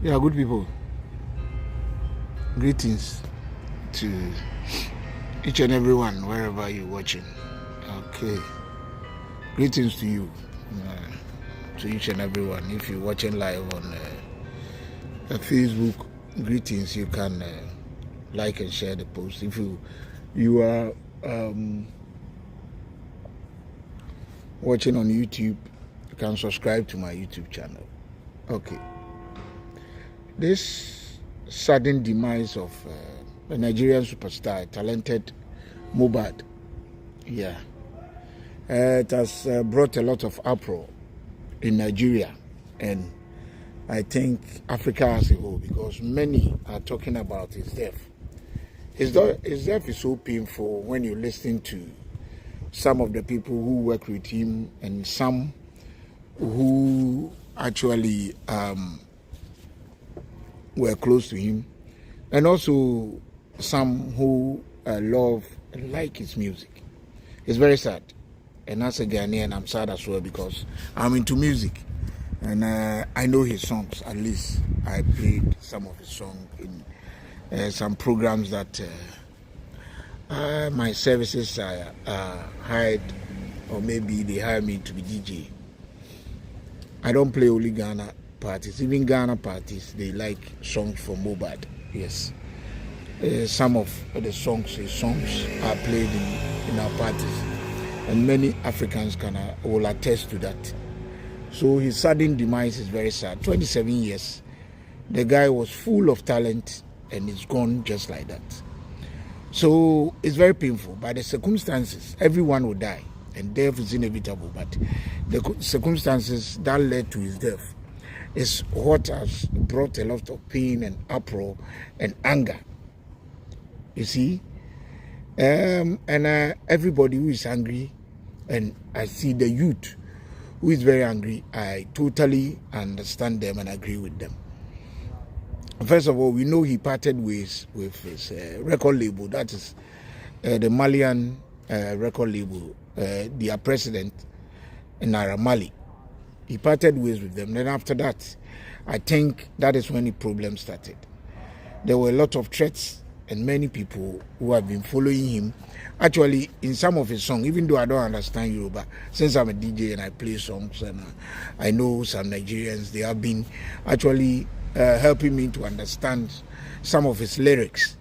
Yeah, good people. Greetings to each and everyone wherever you're watching. Okay. Greetings to you, to each and everyone. If you're watching live on Facebook, greetings. You can like and share the post. If you are watching on YouTube, you can subscribe to my YouTube channel. Okay. This sudden demise of a Nigerian superstar, talented Mohbad, it has brought a lot of uproar in Nigeria and I think Africa as a whole, because many are talking about his death. His death is so painful when you listen to some of the people who work with him and some who actually were close to him, and also some who love and like his music. It's very sad, and as a Ghanaian, I'm sad as well because I'm into music, and I know his songs. At least I played some of his songs in some programs that my services are hired, or maybe they hire me to be DJ. I don't play only Ghana parties. Even Ghana parties, they like songs from Mohbad. Yes. Some of the songs, his songs are played in our parties. And many Africans will attest to that. So his sudden demise is very sad. 27 years. The guy was full of talent and he's gone just like that. So it's very painful. By the circumstances, everyone will die. And death is inevitable. But the circumstances that led to his death is what has brought a lot of pain and uproar and anger. You see? And everybody who is angry, and I see the youth who is very angry, I totally understand them and agree with them. First of all, we know he parted ways with his record label. That is the Malian record label, their president, Naira Marley. He parted ways with them. Then after that, I think that is when the problem started. There were a lot of threats and many people who have been following him. Actually, in some of his songs, even though I don't understand Yoruba, since I'm a DJ and I play songs and I know some Nigerians, they have been actually helping me to understand some of his lyrics.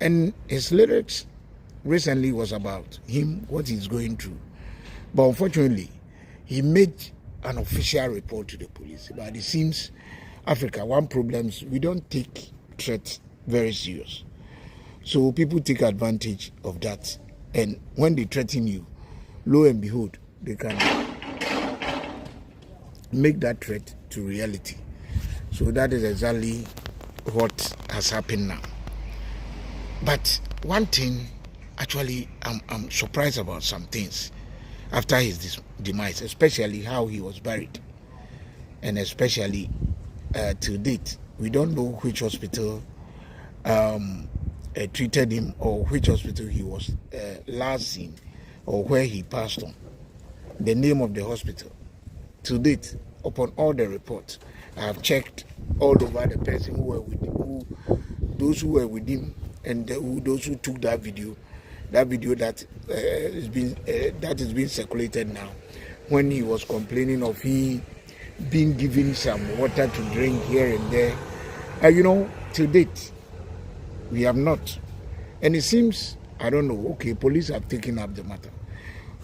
And his lyrics recently was about him, what he's going through. But unfortunately, he made an official report to the police. But it seems Africa, one problem is we don't take threats very serious. So people take advantage of that. And when they threaten you, lo and behold, they can make that threat to reality. So that is exactly what has happened now. But one thing, actually, I'm surprised about some things after his demise, especially how he was buried, and especially to date, we don't know which hospital treated him or which hospital he was last seen or where he passed on. The name of the hospital. To date, upon all the reports, I have checked all over the person who were with him, those who were with him, and those who took that video that is being circulated now, when he was complaining of he being given some water to drink here and there. To date, we have not. And it seems, I don't know, okay, police have taken up the matter.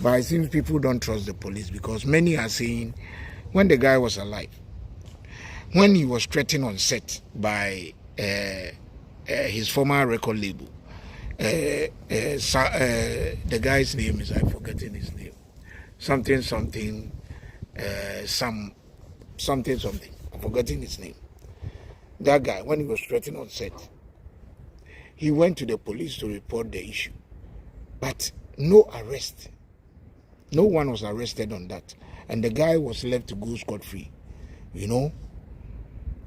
But it seems people don't trust the police, because many are saying when the guy was alive, when he was threatened on set by his former record label, the guy's name is, I'm forgetting his name, something, I'm forgetting his name. That guy, when he was threatened on set, he went to the police to report the issue. But no arrest. No one was arrested on that. And the guy was left to go scot-free,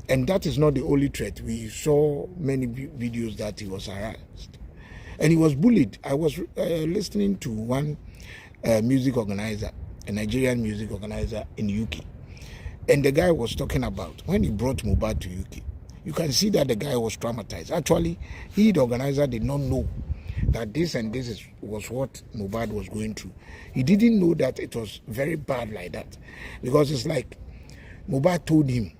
And that is not the only threat. We saw many videos that he was harassed. And he was bullied. I was listening to one music organizer, a Nigerian music organizer in UK. And the guy was talking about when he brought Mohbad to UK, you can see that the guy was traumatized. Actually, the organizer, did not know that this and this was what Mohbad was going through. He didn't know that it was very bad like that, because it's like Mohbad told him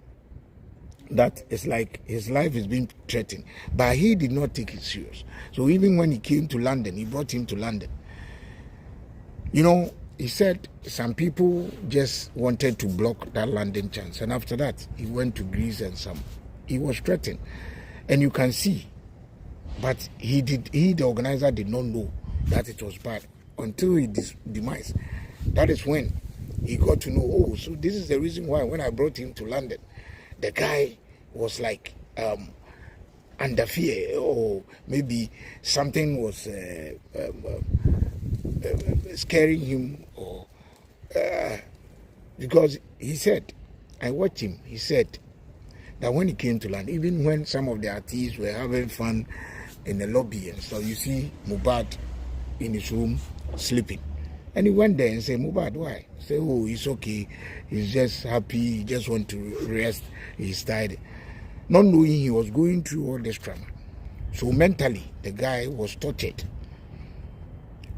that it's like his life is being threatened, but he did not take it serious. So even when he came to London, he brought him to London. He said some people just wanted to block that London chance, and after that he went to Greece and he was threatened, and you can see. But the organizer did not know that it was bad until his demise. That is when he got to know, oh, so this is the reason why when I brought him to London, the guy was like under fear, or maybe something was scaring him, or because he said, I watched him, he said that when he came to London, even when some of the artists were having fun in the lobby and so you see Mohbad in his room sleeping, and he went there and said, Mohbad, why? He said, oh, he's okay, he's just happy, he just want to rest, he's tired, not knowing he was going through all this trauma. So mentally the guy was tortured.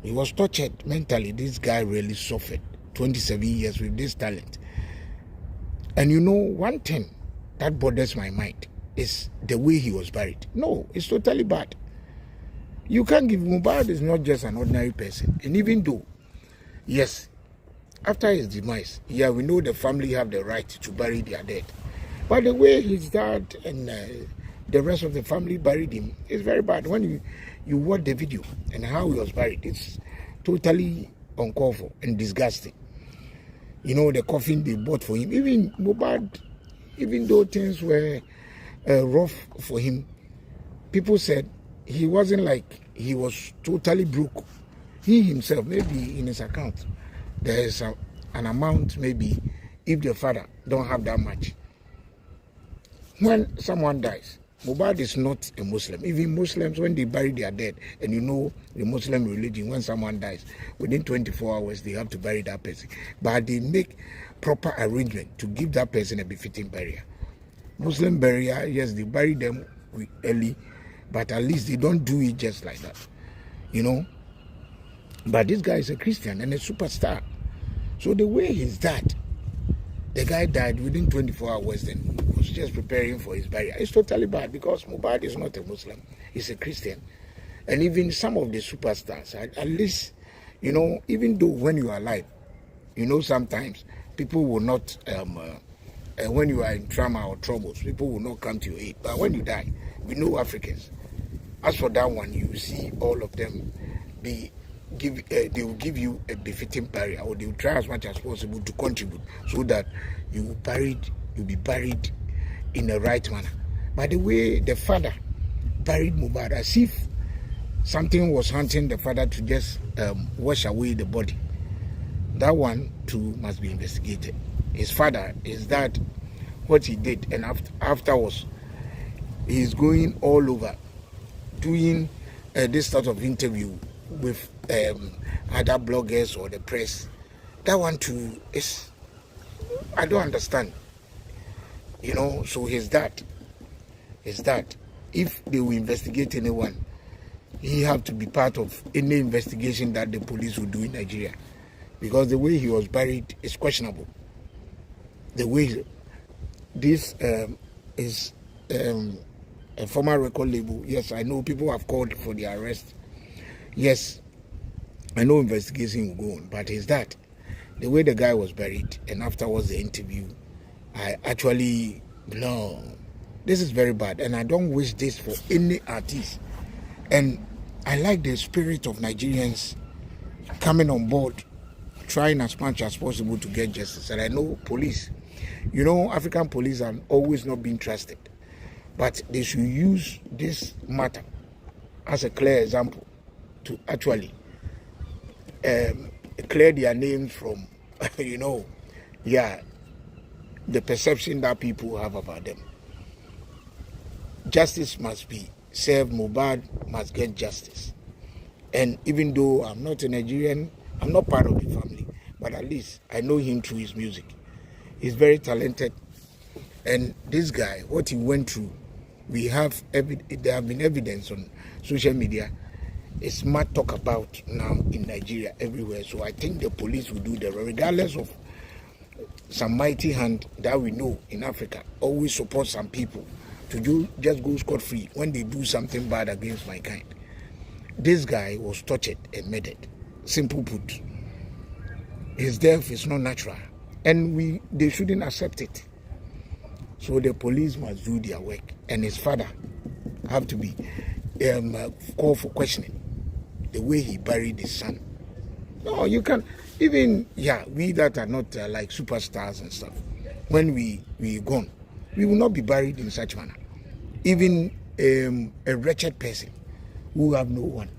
He was tortured mentally. This guy really suffered 27 years with this talent. And one thing that bothers my mind is the way he was buried. No, it's totally bad. You can't give Mohbad is not just an ordinary person. And even though, yes, after his demise, yeah, we know the family have the right to bury their dead. But the way his dad and the rest of the family buried him is very bad. When you watch the video and how he was buried, it's totally uncalled for and disgusting. The coffin they bought for him, even Mohbad, even though things were rough for him, people said he wasn't like he was totally broke. He himself, maybe in his account, there is an amount, maybe if the father don't have that much. When someone dies, Mohbad is not a Muslim. Even Muslims, when they bury their dead, and the Muslim religion, when someone dies, within 24 hours, they have to bury that person. But they make proper arrangement to give that person a befitting burial. Muslim burial, yes, they bury them early, but at least they don't do it just like that, But this guy is a Christian and a superstar. So the way he's died, the guy died within 24 hours, then was just preparing for his burial. It's totally bad because Mohbad is not a Muslim. He's a Christian. And even some of the superstars, at least, even though when you are alive, sometimes people will not, when you are in trauma or troubles, people will not come to your aid. But when you die, we know Africans. As for that one, you see all of them they will give you a befitting burial, or they will try as much as possible to contribute so that you'll be buried in the right manner. By the way, the father buried Mohbad as if something was hunting the father to just wash away the body. That one too must be investigated. His father, is that what he did, and afterwards he's going all over doing this sort of interview with other bloggers or the press. That one too is, I don't understand. So his dad, if they will investigate anyone, he have to be part of any investigation that the police will do in Nigeria, because the way he was buried is questionable. The way this is a former record label. Yes, I know people have called for the arrest. Yes, I know investigation will go on, but is that the way the guy was buried and afterwards the interview? I actually, no, this is very bad, and I don't wish this for any artist. And I like the spirit of Nigerians coming on board, trying as much as possible to get justice. And I know police, African police are always not being trusted, but they should use this matter as a clear example to actually clear their names from, the perception that people have about them. Justice must be served. Mohbad must get justice. And even though I'm not a Nigerian, I'm not part of the family, but at least I know him through his music. He's very talented. And this guy, what he went through, there have been evidence on social media. It's much talk about now in Nigeria everywhere. So I think the police will do regardless of some mighty hand that we know in Africa always support some people to just go scot-free when they do something bad against mankind. This guy was tortured and murdered. Simple put. His death is not natural, and they shouldn't accept it. So the police must do their work, and his father have to be called for questioning the way he buried his son. No, you can even we that are not like superstars and stuff. When we gone, we will not be buried in such manner. Even a wretched person who have no one,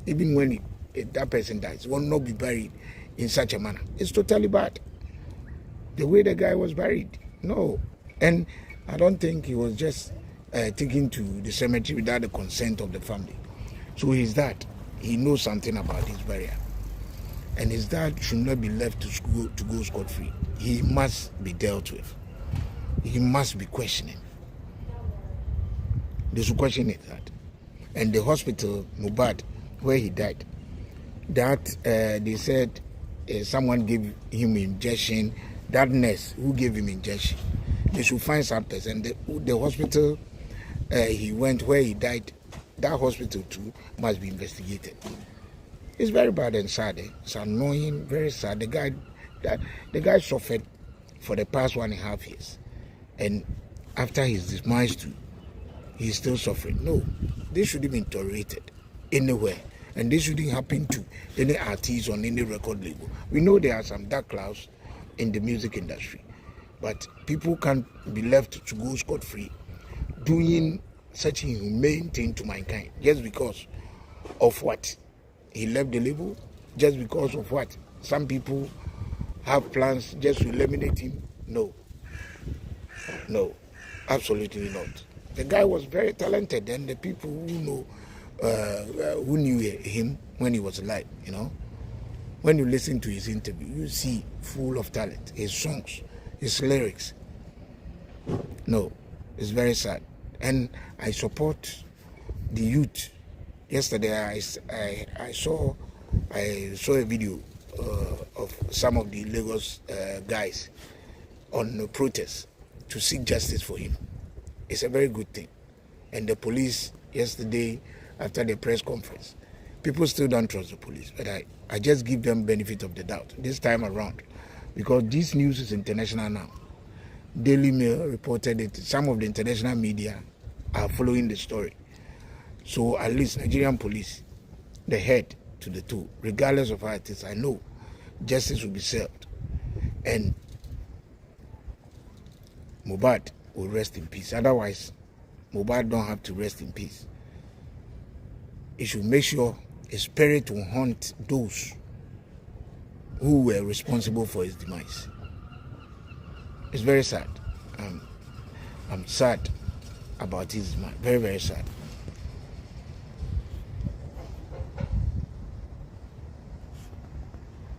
even when that person dies, will not be buried in such a manner. It's totally bad. The way the guy was buried, no. And I don't think he was just taken to the cemetery without the consent of the family. So his dad, he knows something about his burial. And his dad should not be left to go scot-free. He must be dealt with. He must be questioning. They should question it that. And the hospital, Mohbad, where he died, that they said someone gave him injection. That nurse who gave him injection, they should find some person. The hospital he went where he died, that hospital too must be investigated. It's very bad and sad. It's annoying, very sad. The guy suffered for the past 1.5 years, and after his demise too, he's still suffering. No, this shouldn't be tolerated anywhere, and this shouldn't happen to any artist on any record label. We know there are some dark clouds in the music industry, but people can't be left to go scot-free doing such a humane thing to mankind just because of what? He left the label, just because of what? Some people have plans just to eliminate him. No, absolutely not. The guy was very talented, and the people who knew him when he was alive, when you listen to his interview, you see full of talent. His songs, his lyrics. No, it's very sad, and I support the youth. Yesterday, I saw a video of some of the Lagos guys on the protest to seek justice for him. It's a very good thing. And the police yesterday, after the press conference, people still don't trust the police, but I just give them benefit of the doubt this time around, because this news is international now. Daily Mail reported it. Some of the international media are following the story. So at least Nigerian police, the head to the toe, regardless of how it is, I know justice will be served. And Mohbad will rest in peace. Otherwise, Mohbad don't have to rest in peace. He should make sure his spirit will haunt those who were responsible for his demise. It's very sad. I'm sad about his demise. Very, very sad.